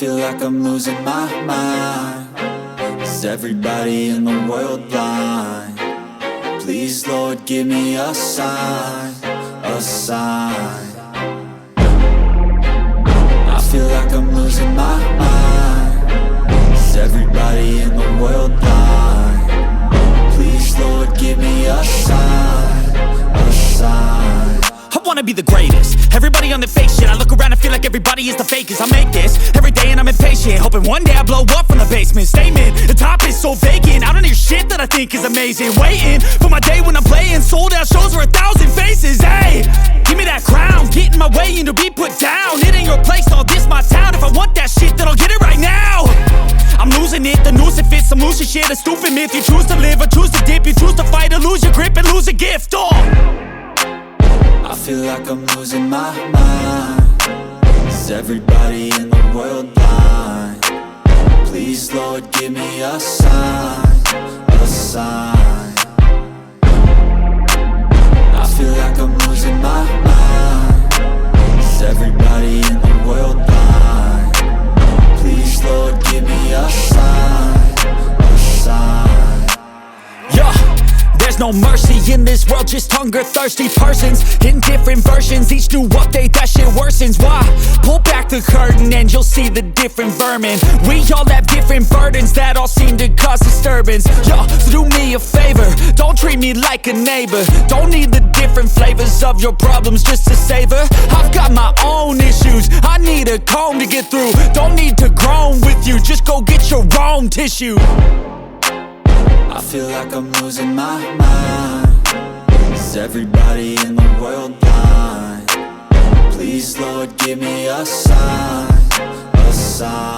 feel like I'm losing my mind. Is everybody in the world blind? Please, Lord, give me a sign, a sign. I feel like I'm losing my mind. Is everybody in the world blind? Please, Lord, give me a sign, a sign. I wanna be the greatest. Everybody on the fake shit. I look around and feel like everybody is the fakest. I make this every day and I'm impatient, hoping one day I blow up from the basement. Statement, the top is so vacant. I don't hear shit that I think is amazing. Waiting for my day when I'm playing sold out shows for 1,000 faces. Hey, give me that crown, get in my way and to be put down. It ain't your place, no, this my town. If I want that shit, then I'll get it right now. I'm losing it, the noose it fits, some losing shit, a stupid myth. You choose to live or choose to dip, you choose to fight or lose your grip and lose a gift. I feel like I'm losing my mind. Is everybody in the world blind? Please, Lord, give me a sign, a sign. I feel like I'm losing my mind. Is everybody in the world blind? Please, Lord, give me a sign, a sign. Yeah. There's no mercy in this world, just hunger-thirsty persons in different versions. Each new update, that shit worsens. Why? Pull back the curtain and you'll see the different vermin. We all have different burdens that all seem to cause disturbance. Yo, so do me a favor, don't treat me like a neighbor. Don't need the different flavors of your problems just to savor. I've got my own issues, I need a comb to get through. Don't need to groan with you, just go get your own tissue. I feel like I'm losing my mind. Is everybody in the world blind? Please, Lord, give me a sign, a sign.